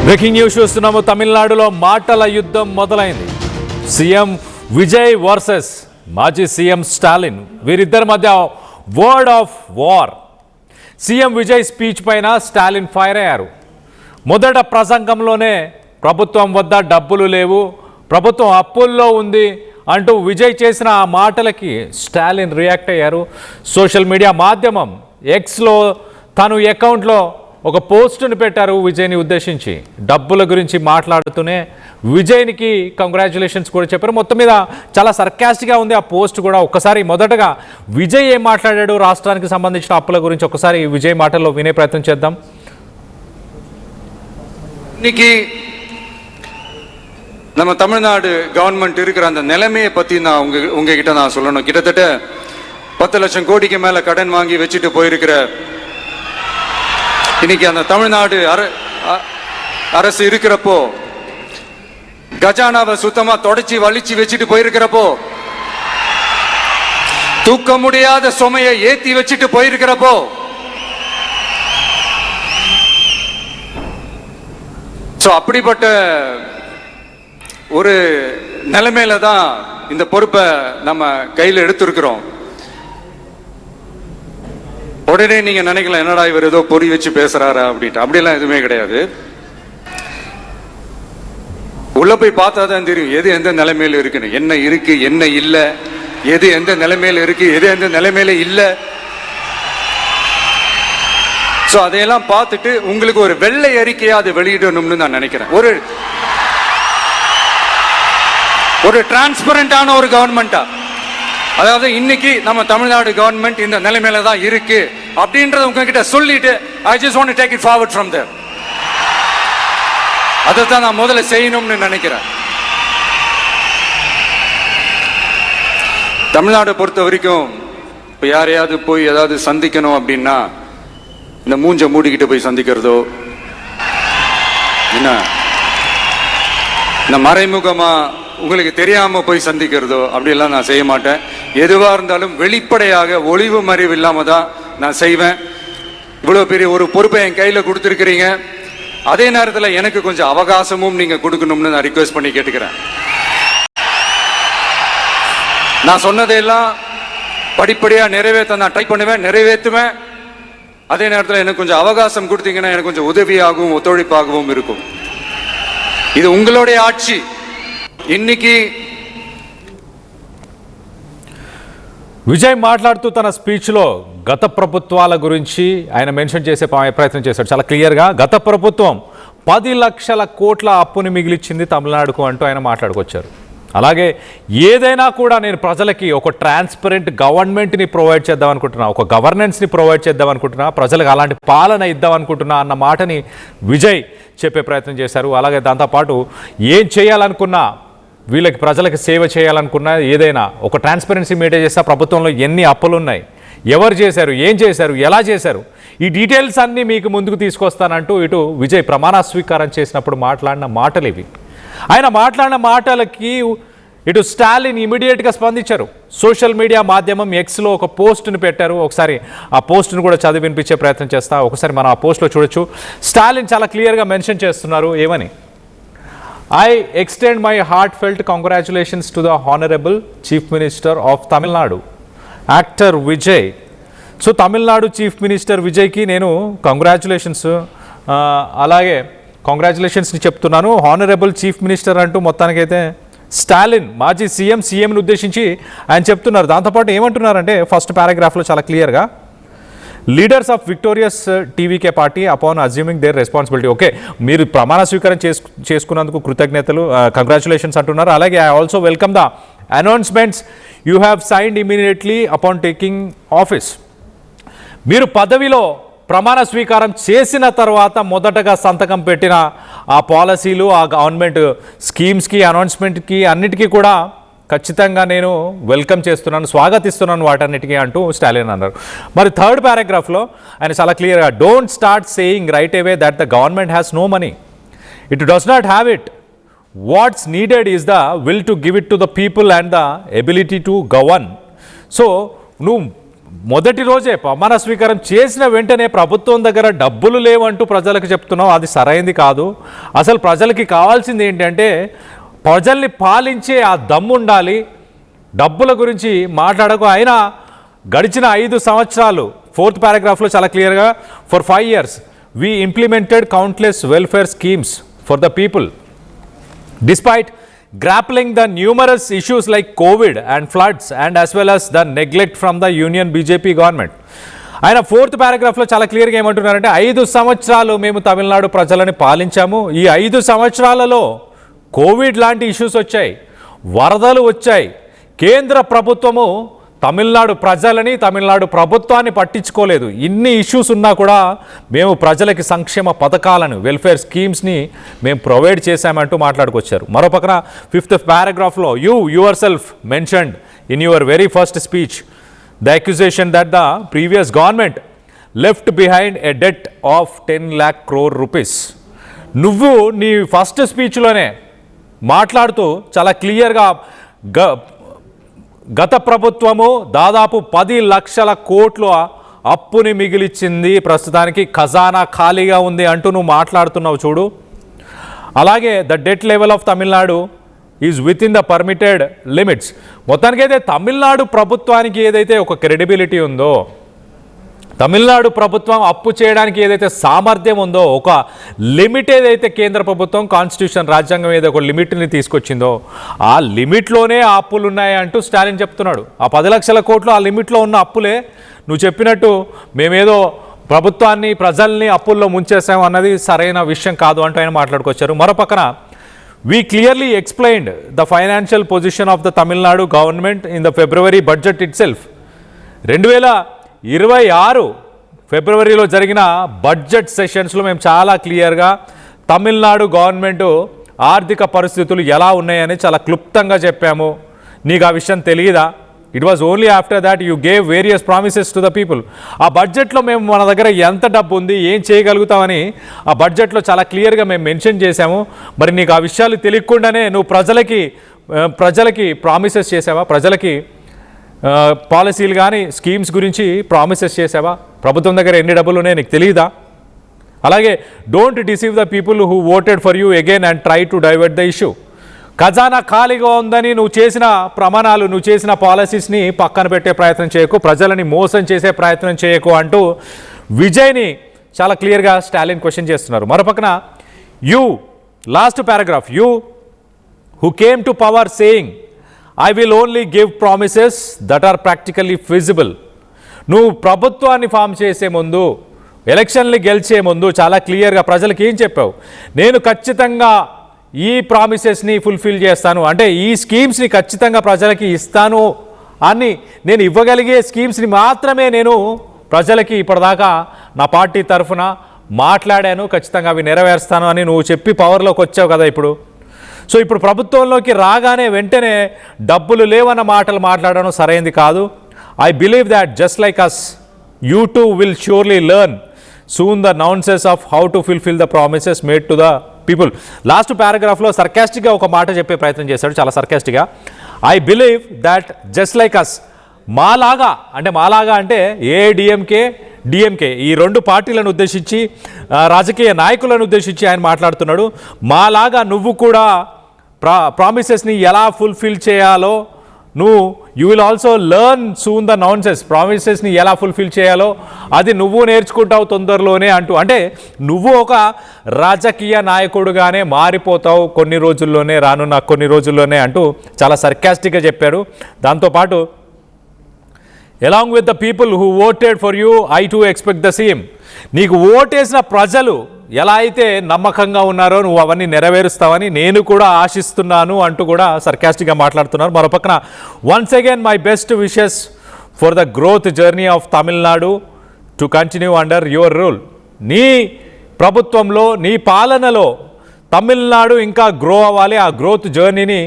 Breaking news చూస్తున్నాము. తమిళనాడులో మాటల యుద్ధం మొదలైంది. సీఎం విజయ్ వర్సెస్ మాజీ సీఎం స్టాలిన్, వీరిద్దరి మధ్య word of war. CM Vijay speech పైన స్టాలిన్ ఫైర్ అయ్యారు. మొదట ప్రసంగంలోనే ప్రభుత్వం వద్ద డబ్బులు లేవు, ప్రభుత్వం అప్పుల్లో ఉంది అంటూ విజయ్ చేసిన ఆ మాటలకి స్టాలిన్ రియాక్ట్ అయ్యారు. సోషల్ మీడియా మాధ్యమం ఎక్స్లో తను అకౌంట్లో ఒక పోస్టును పెట్టారు విజయ్ని ఉద్దేశించి. డబ్బుల గురించి మాట్లాడుతూనే విజయ్నికి కంగ్రాచులేషన్స్ కూడా చెప్పారు. మొత్తం మీద చాలా సర్కాస్టిక్గా ఉంది ఆ పోస్ట్ కూడా. ఒక్కసారి మొదటగా విజయ్ ఏం మాట్లాడాడు రాష్ట్రానికి సంబంధించిన అప్పుల గురించి ఒకసారి విజయ్ మాటల్లో వినే ప్రయత్నం చేద్దాం. இன்னைக்கு நம்ம தமிழ்நாடு கவர்மெண்ட் இருக்கிற அந்த நிலைமையை பற்றி நான் உங்ககிட்ட நான் சொல்லணும். கிட்டத்தட்ட 10 லட்சம் கோடிக்கு மேலே கடன் வாங்கி வச்சுட்டு போயிருக்கிற இன்னைக்கு அந்த தமிழ்நாடு அரசு இருக்கிறப்போ, கஜானாவை சுத்தமா தொடச்சி வலிச்சு வச்சுட்டு போயிருக்கிறப்போ, தூக்க முடியாத சுமையை ஏத்தி வச்சுட்டு போயிருக்கிறப்போ, அப்படிப்பட்ட ஒரு நிலைமையில தான் இந்த பொறுப்பை நம்ம கையில் எடுத்திருக்கிறோம். உடனே நீங்க நினைக்கலாம், என்னடா இவர் ஏதோ பொறி வச்சு பேசுறாரா அப்படின்ட்டு. அப்படிலாம் எதுவுமே கிடையாது. உள்ள போய் பார்த்தா தான் தெரியும் எது எந்த நிலைமையில இருக்குன்னு, என்ன இருக்கு என்ன இல்லை, எது எந்த நிலைமையில இருக்கு எது எந்த நிலைமையில இல்லை. ஸோ அதையெல்லாம் பார்த்துட்டு உங்களுக்கு ஒரு வெள்ளை அறிக்கையா அதை வெளியிடணும்னு நான் நினைக்கிறேன். ஒரு டிரான்ஸ்பரண்டான ஒரு கவர்மெண்டா, அதாவது இன்னைக்கு நம்ம தமிழ்நாடு கவர்மெண்ட் இந்த நிலைமையில தான் இருக்கு அப்படின்றத உங்ககிட்ட சொல்லிட்டு I just want to take it forward from there. அதை தான் நான் முதல்ல செய்யணும்னு நினைக்கிறேன். தமிழ்நாடை பொறுத்த வரைக்கும் இப்போ யாரையாவது போய் ஏதாவது சந்திக்கணும் அப்படின்னா இந்த மூஞ்ச மூடிக்கிட்டு போய் சந்திக்கிறதோ, என்ன இந்த மறைமுகமா உங்களுக்கு தெரியாம போய் சந்திக்கிறதோ அப்படியெல்லாம் நான் செய்ய மாட்டேன். எதுவா இருந்தாலும் வெளிப்படையாக ஒளிவு மறைவு இல்லாம தான் நான் செய்வேன். இவ்வளவு பெரிய ஒரு பொறுப்பை என் கையில கொடுத்துருக்கிறீங்க, அதே நேரத்தில் எனக்கு கொஞ்சம் அவகாசமும் நீங்க கொடுக்கணும்னு நான் ரிக்வெஸ்ட் பண்ணி கேட்டுக்கிறேன். நான் சொன்னதையெல்லாம் படிப்படியா நிறைவேற்ற நான் ட்ரை பண்ணுவேன், நிறைவேற்றுவேன். அதே நேரத்தில் எனக்கு கொஞ்சம் அவகாசம் கொடுத்தீங்கன்னா எனக்கு கொஞ்சம் உதவியாகவும் ஒத்துழைப்பாகவும் இருக்கும். இது உங்களுடைய ஆட்சி. இன்னைக்கு విజయ్ మాట్లాడుతూ తన స్పీచ్లో గత ప్రభుత్వాల గురించి ఆయన మెన్షన్ చేసే ప్రయత్నం చేశాడు చాలా క్లియర్గా. గత ప్రభుత్వం 10 లక్షల కోట్ల అప్పుని మిగిలిచ్చింది తమిళనాడుకు అంటూ ఆయన మాట్లాడుకొచ్చారు. అలాగే ఏదైనా కూడా నేను ప్రజలకి ఒక ట్రాన్స్పరెంట్ గవర్నమెంట్ని ప్రొవైడ్ చేద్దాం అనుకుంటున్నా, ఒక గవర్నెన్స్ని ప్రొవైడ్ చేద్దాం అనుకుంటున్నా, ప్రజలకు అలాంటి పాలన ఇద్దాం అనుకుంటున్నా అన్న మాటని విజయ్ చెప్పే ప్రయత్నం చేశారు. అలాగే దాంతోపాటు ఏం చేయాలనుకున్నా, వీళ్ళకి ప్రజలకు సేవ చేయాలనుకున్నా, ఏదైనా ఒక ట్రాన్స్పరెన్సీ మెయింటైన్ చేస్తే ప్రభుత్వంలో ఎన్ని అప్పులు ఉన్నాయి, ఎవరు చేశారు, ఏం చేశారు, ఎలా చేశారు, ఈ డీటెయిల్స్ అన్నీ మీకు ముందుకు తీసుకొస్తానంటూ ఇటు విజయ్ ప్రమాణ స్వీకారం చేసినప్పుడు మాట్లాడిన మాటలు ఇవి. ఆయన మాట్లాడిన మాటలకి ఇటు స్టాలిన్ ఇమీడియట్గా స్పందించారు. సోషల్ మీడియా మాధ్యమం ఎక్స్లో ఒక పోస్ట్ను పెట్టారు. ఒకసారి ఆ పోస్ట్ను కూడా చదివి వినిపించే ప్రయత్నం చేస్తా. ఒకసారి మనం ఆ పోస్ట్లో చూడొచ్చు. స్టాలిన్ చాలా క్లియర్గా మెన్షన్ చేస్తున్నారు ఏమని. I extend my heartfelt congratulations to the Honorable Chief Minister of Tamil Nadu, Actor Vijay. So Tamil Nadu chief minister విజయ్కి నేను కంగ్రాచులేషన్స్, అలాగే కంగ్రాచులేషన్స్ని చెప్తున్నాను. హానరబుల్ చీఫ్ మినిస్టర్ అంటూ మొత్తానికైతే స్టాలిన్ మాజీ సీఎంని ఉద్దేశించి ఆయన చెప్తున్నారు. దాంతోపాటు ఏమంటున్నారంటే ఫస్ట్ పారాగ్రాఫ్లో చాలా క్లియర్గా, leaders of victorious TVK party upon assuming there responsibility. Okay, మీరు ప్రమాణ స్వీకారం చేసుకున్నందుకు కృతజ్ఞతలు, కంగ్రాచులేషన్స్ అంటున్నారు. అలాగే I also welcome the announcements you have signed immediately upon taking office. మీరు పదవిలో ప్రమాణ స్వీకారం చేసిన తర్వాత మొదటగా సంతకం పెట్టిన ఆ పాలసీలు, ఆ గవర్నమెంట్ స్కీమ్స్కి, అనౌన్స్మెంట్కి అన్నిటికీ కూడా ఖచ్చితంగా నేను వెల్కమ్ చేస్తున్నాను, స్వాగతిస్తున్నాను వాటన్నిటికీ అంటూ స్టాలిన్ అన్నారు. మరి థర్డ్ పారాగ్రాఫ్లో ఆయన చాలా క్లియర్గా, don't start saying right away that the government has no money, it does not have it, what's needed is the will to give it to the people and the ability to govern. So నువ్వు మొదటి రోజే ప్రమాణ స్వీకారం చేసిన వెంటనే ప్రభుత్వం దగ్గర డబ్బులు లేవంటూ ప్రజలకు చెప్తున్నావు, అది సరైంది కాదు. అసలు ప్రజలకి కావాల్సింది ఏంటంటే ప్రజల్ని పాలించే ఆ దమ్ము ఉండాలి. డబ్బుల గురించి మాట్లాడకు. అయినా గడిచిన 5 సంవత్సరాలు 4th పారాగ్రాఫ్లో చాలా క్లియర్గా for 5 years we implemented countless welfare schemes for the people. Despite grappling the numerous issues like COVID and floods and as well as the neglect from the Union BJP government. ఆయన 4th పారాగ్రాఫ్లో చాలా క్లియర్గా ఏమంటున్నారంటే 5 సంవత్సరాలు మేము తమిళనాడు ప్రజలని పాలించాము. ఈ 5 సంవత్సరాలలో Covid లాంటి ఇష్యూస్ వచ్చాయి, వరదలు వచ్చాయి. కేంద్ర ప్రభుత్వము తమిళనాడు ప్రజలని, తమిళనాడు ప్రభుత్వాన్ని పట్టించుకోలేదు. ఇన్ని ఇష్యూస్ ఉన్నా కూడా మేము ప్రజలకి సంక్షేమ పథకాలను, వెల్ఫేర్ స్కీమ్స్ని మేము ప్రొవైడ్ చేశామంటూ మాట్లాడుకొచ్చారు. మరోపక్కన 5th పారాగ్రాఫ్లో yourself mentioned in your very first speech the accusation that the previous government left behind a debt of 10 lakh crore rupees. నువ్వు నీ ఫస్ట్ స్పీచ్లోనే మాట్లాడుతూ చాలా క్లియర్గా గత ప్రభుత్వము దాదాపు 10 లక్షల కోట్ల అప్పుని మిగిలిచ్చింది, ప్రస్తుతానికి ఖజానా ఖాళీగా ఉంది అంటూ నువ్వు మాట్లాడుతున్నావు చూడు. అలాగే the debt level of Tamil Nadu is with in the permitted limits. మొత్తానికైతే తమిళనాడు ప్రభుత్వానికి ఏదైతే ఒక క్రెడిబిలిటీ ఉందో, తమిళనాడు ప్రభుత్వం అప్పు చేయడానికి ఏదైతే సామర్థ్యం ఉందో, ఒక లిమిట్ ఏదైతే కేంద్ర ప్రభుత్వం కాన్స్టిట్యూషన్ రాజ్యాంగం ఏదో ఒక లిమిట్ని తీసుకొచ్చిందో ఆ లిమిట్లోనే ఆ అప్పులు ఉన్నాయి అంటూ స్టాలిన్ చెప్తున్నాడు. ఆ 10 లక్షల కోట్లు ఆ లిమిట్లో ఉన్న అప్పులే. నువ్వు చెప్పినట్టు మేమేదో ప్రభుత్వాన్ని, ప్రజల్ని అప్పుల్లో ముంచేసాం అన్నది సరైన విషయం కాదు అంటూ ఆయన మాట్లాడుకొచ్చారు. మరోపక్కన we clearly explained the financial position of the Tamil Nadu government in the February budget itself. 2026 ఫిబ్రవరిలో జరిగిన బడ్జెట్ సెషన్స్లో మేము చాలా క్లియర్గా తమిళనాడు గవర్నమెంట్ ఆర్థిక పరిస్థితులు ఎలా ఉన్నాయని చాలా క్లుప్తంగా చెప్పాము. నీకు ఆ విషయం తెలియదా? It was only after that you gave various promises to the people. ఆ బడ్జెట్లో మేము మన దగ్గర ఎంత డబ్బు ఉంది, ఏం చేయగలుగుతామని ఆ బడ్జెట్లో చాలా క్లియర్గా మేము మెన్షన్ చేశాము. మరి నీకు ఆ విషయాలు తెలియకుండానే నువ్వు ప్రజలకి ప్రామిసెస్ చేసావా? ప్రజలకి పాలసీలు కానీ స్కీమ్స్ గురించి ప్రామిసెస్ చేసావా? ప్రభుత్వం దగ్గర ఎన్ని డబ్బులు ఉన్నాయో నీకు తెలియదా? అలాగే don't deceive the people who voted for you again and try to divert the issue. ఖజానా ఖాళీగా ఉందని నువ్వు చేసిన ప్రమాణాలు, నువ్వు చేసిన పాలసీస్ని పక్కన పెట్టే ప్రయత్నం చేయకు, ప్రజలని మోసం చేసే ప్రయత్నం చేయకు అంటూ విజయ్ని చాలా క్లియర్గా స్టాలిన్ క్వశ్చన్ చేస్తున్నారు. మరోపక్కన last paragraph, you who came to power saying I will only give promises that are practically feasible. నువ్వు ప్రభుత్వాన్ని ఫామ్ చేసే ముందు, ఎలక్షన్లు గెలిచే ముందు చాలా క్లియర్గా ప్రజలకు ఏం చెప్పావు? నేను ఖచ్చితంగా ఈ ప్రామిసెస్ని ఫుల్ఫిల్ చేస్తాను, అంటే ఈ స్కీమ్స్ని ఖచ్చితంగా ప్రజలకి ఇస్తాను అని, నేను ఇవ్వగలిగే స్కీమ్స్ని మాత్రమే నేను ప్రజలకి ఇప్పటిదాకా నా పార్టీ తరఫున మాట్లాడాను, ఖచ్చితంగా అవి నెరవేరుస్తాను అని నువ్వు చెప్పి పవర్లోకి వచ్చావు కదా ఇప్పుడు. సో ఇప్పుడు ప్రభుత్వంలోకి రాగానే వెంటనే డబ్బులు లేవన్న మాటలు మాట్లాడడం సరైనది కాదు. I believe that just like us you too will surely learn soon the nuances of how to fulfil the promises made to the people. Last పారాగ్రాఫ్లో సర్కాస్టిక్గా ఒక మాట చెప్పే ప్రయత్నం చేశాడు, చాలా సర్కాస్టిక్గా. I believe that just like us, మాలాగా అంటే డిఎంకే ఈ 2 పార్టీలను ఉద్దేశించి, రాజకీయ నాయకులను ఉద్దేశించి ఆయన మాట్లాడుతున్నాడు. మాలాగా నువ్వు కూడా ప్రామిసెస్ని ఎలా ఫుల్ఫిల్ చేయాలో you will also learn soon the nuances. ప్రామిసెస్ని ఎలా ఫుల్ఫిల్ చేయాలో అది నువ్వు నేర్చుకుంటావు తొందరలోనే అంటూ, అంటే నువ్వు ఒక రాజకీయ నాయకుడుగానే మారిపోతావు రానున్న కొన్ని రోజుల్లోనే అంటూ చాలా సర్కాస్టిక్గా చెప్పాడు. దాంతోపాటు along with the people who voted for you, I too expect the same. నీకు ఓటేసిన ప్రజలు ఎలా అయితే నమ్మకంగా ఉన్నారో నువ్వు అవన్నీ నెరవేరుస్తావని నేను కూడా ఆశిస్తున్నాను అంటూ కూడా సర్కాస్టిక్గా మాట్లాడుతున్నారు. మరోపక్కన once again my best wishes for the growth journey of Tamil Nadu to continue under your rule. నీ ప్రభుత్వంలో, నీ పాలనలో తమిళనాడు ఇంకా గ్రో అవ్వాలి, ఆ గ్రోత్ జర్నీని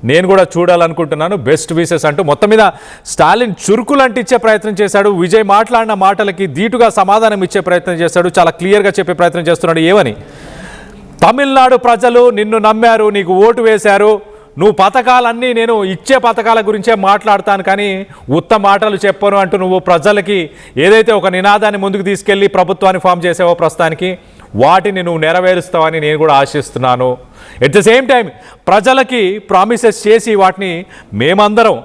నేను కూడా చూడాలనుకుంటున్నాను, బెస్ట్ విషెస్ అంటూ మొత్తం మీద స్టాలిన్ చురుకులు అంటించే ప్రయత్నం చేశాడు. విజయ్ మాట్లాడిన మాటలకి ధీటుగా సమాధానం ఇచ్చే ప్రయత్నం చేశాడు, చాలా క్లియర్గా చెప్పే ప్రయత్నం చేస్తున్నాడు. ఏమని? తమిళనాడు ప్రజలు నిన్ను నమ్మారు, నీకు ఓటు వేశారు, నువ్వు పథకాలన్నీ నేను ఇచ్చే పథకాల గురించే మాట్లాడతాను కానీ ఉత్తమ మాటలు చెప్పను అంటూ నువ్వు ప్రజలకి ఏదైతే ఒక నినాదాన్ని ముందుకు తీసుకెళ్ళి ప్రభుత్వాన్ని ఫామ్ చేసావో ప్రస్తుతానికి వాటిని నువ్వు నెరవేరుస్తావని నేను కూడా ఆశిస్తున్నాను. ఎట్ ద సేమ్ టైం ప్రజలకి ప్రామిసెస్ చేసి వాటిని మేమందరం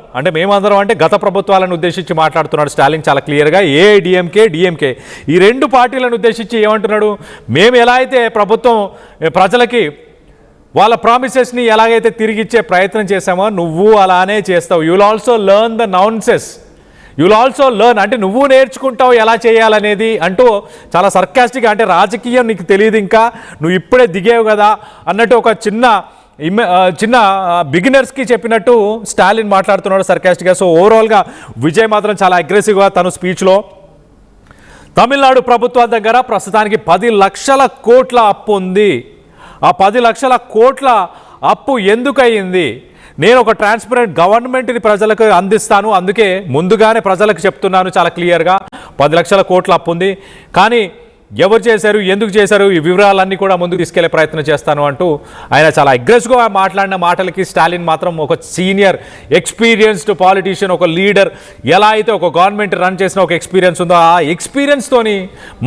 అంటే గత ప్రభుత్వాలను ఉద్దేశించి మాట్లాడుతున్నాడు స్టాలిన్ చాలా క్లియర్గా. డిఎంకే ఈ రెండు పార్టీలను ఉద్దేశించి ఏమంటున్నాడు, మేము ఎలా అయితే ప్రభుత్వం ప్రజలకి వాళ్ళ ప్రామిసెస్ని ఎలాగైతే తిరిగి ఇచ్చే ప్రయత్నం చేశామో నువ్వు అలానే చేస్తావు. You will also learn the nonsense, you will also learn అంటే నువ్వు నేర్చుకుంటావు ఎలా చేయాలనేది అంటూ చాలా సర్కాస్టిక్గా, అంటే రాజకీయం నీకు తెలియదు ఇంకా, నువ్వు ఇప్పుడే దిగేవు కదా అన్నట్టు ఒక చిన్న బిగినర్స్కి చెప్పినట్టు స్టాలిన్ మాట్లాడుతున్నాడు సర్కాస్టిక్గా. సో ఓవరాల్గా విజయ్ మాత్రం చాలా అగ్రెసివ్గా తను స్పీచ్లో తమిళనాడు ప్రభుత్వం దగ్గర ప్రస్తుతానికి 10 లక్షల కోట్ల అప్పు ఉంది. ఆ 10 లక్షల కోట్ల అప్పు ఎందుకు అయ్యింది, నేను ఒక ట్రాన్స్పరెంట్ గవర్నమెంట్ని ప్రజలకు అందిస్తాను, అందుకే ముందుగానే ప్రజలకు చెప్తున్నాను చాలా క్లియర్గా 10 లక్షల కోట్ల అప్పు ఉంది, కానీ ఎవరు చేశారు ఎందుకు చేశారు ఈ వివరాలన్నీ కూడా ముందుకు తీసుకెళ్లే ప్రయత్నం చేస్తాను అంటూ ఆయన చాలా అగ్రెసివ్గా మాట్లాడిన మాటలకి స్టాలిన్ మాత్రం ఒక సీనియర్ ఎక్స్పీరియన్స్డ్ పాలిటీషియన్, ఒక లీడర్, ఎలా అయితే ఒక గవర్నమెంట్ రన్ చేసిన ఒక ఎక్స్పీరియన్స్ ఉందో ఆ ఎక్స్పీరియన్స్తోని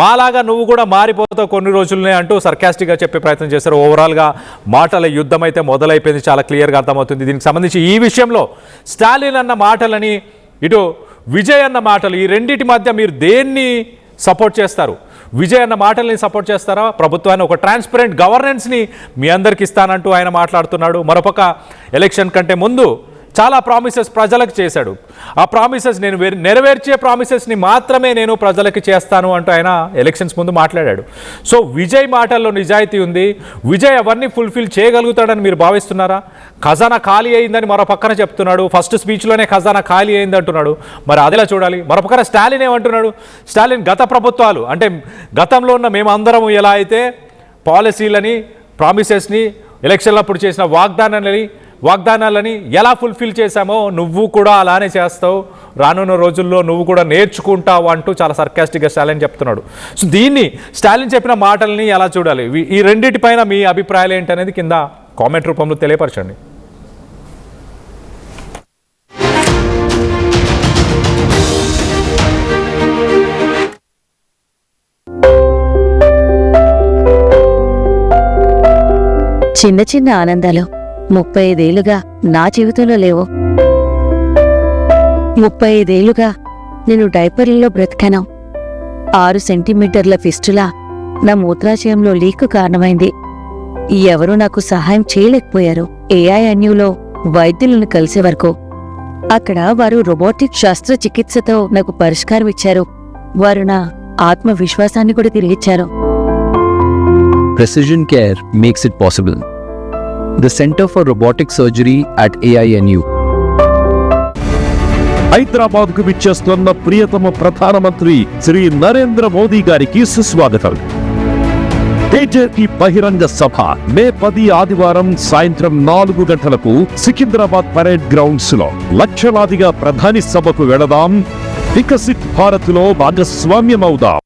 మాలాగా నువ్వు కూడా మారిపోతావు కొన్ని రోజులనే అంటూ సర్కాస్టిక్గా చెప్పే ప్రయత్నం చేశారు. ఓవరాల్గా మాటల యుద్ధం అయితే మొదలైపోయింది, చాలా క్లియర్గా అర్థమవుతుంది. దీనికి సంబంధించి ఈ విషయంలో స్టాలిన్ అన్న మాటలని ఇటు విజయ్ అన్న మాటలు, ఈ రెండింటి మధ్య మీరు దేన్ని సపోర్ట్ చేస్తారు? విజయ్ అన్న మాటల్ని సపోర్ట్ చేస్తారా? ప్రభుత్వాన్ని ఒక ట్రాన్స్పరెంట్ గవర్నెన్స్ని మీ అందరికి ఇస్తానంటూ ఆయన మాట్లాడుతున్నాడు. మరోపక్క ఎలక్షన్ కంటే ముందు చాలా ప్రామిసెస్ ప్రజలకు చేశాడు. ఆ ప్రామిసెస్ నేను నెరవేర్చే ప్రామిసెస్ని మాత్రమే నేను ప్రజలకి చేస్తాను అంటూ ఆయన ఎలక్షన్స్ ముందు మాట్లాడాడు. సో విజయ్ మాటల్లో నిజాయితీ ఉంది. విజయ్ అవన్నీ ఫుల్ఫిల్ చేయగలుగుతాడని మీరు భావిస్తున్నారా? ఖజానా ఖాళీ అయిందని మరో పక్కన చెప్తున్నాడు. ఫస్ట్ స్పీచ్లోనే ఖజానా ఖాళీ అయింది అంటున్నాడు. మరి అదిలా చూడాలి. మరో పక్కన స్టాలిన్ ఏమంటున్నాడు? స్టాలిన్ గత ప్రభుత్వాలు అంటే గతంలో ఉన్న మేమందరం ఎలా అయితే పాలసీలని ప్రామిసెస్ని ఎలక్షన్లప్పుడు చేసిన వాగ్దానాలని ఎలా ఫుల్ఫిల్ చేశామో నువ్వు కూడా అలానే చేస్తావు, రానున్న రోజుల్లో నువ్వు కూడా నేర్చుకుంటావు అంటూ చాలా సర్కాస్టిక్గా స్టాలిన్ చెప్తున్నాడు. సో దీన్ని స్టాలిన్ చెప్పిన మాటల్ని ఎలా చూడాలి? ఈ రెండింటిపైన మీ అభిప్రాయాలు ఏంటనేది కింద కామెంట్ రూపంలో తెలియపరచండి. చిన్న చిన్న ఆనందాలు 35 ఏళ్లుగా నా జీవితంలో లేవు. 35 ఏళ్లుగా నేను డైపర్లలో బ్రతికాను. 6 సెంటీమీటర్ల ఫిస్టులా నా మూత్రాశయంలో లీకు కారణమైంది. ఎవరూ నాకు సహాయం చేయలేకపోయారు. ఏఐఎన్యూలో వైద్యులను కలిసే వరకు అక్కడ వారు రోబోటిక్ శస్త్రచికిత్సతో నాకు పరిష్కారం ఇచ్చారు. వారు నా ఆత్మవిశ్వాసాన్ని కూడా తిరిగిచ్చారు. Precision Care makes it possible. The Center for Robotic Surgery at AINU. Hyderabad కు విచ్చేస్తున్న ప్రియతమ ప్రధానమంత్రి శ్రీ నరేంద్ర మోదీ గారికి సుస్వాగతం. బీజేపీ బహిరంగ సభ మే 10 ఆదివారం సాయంత్రం 4 గంటలకు సికింద్రాబాద్ పరేడ్ గ్రౌండ్స్ లో లక్షలాదిగా ప్రధాని సభకు వెళదాం. వికసిత్ భారత్ లో భాగస్వామ్యమవుదాం.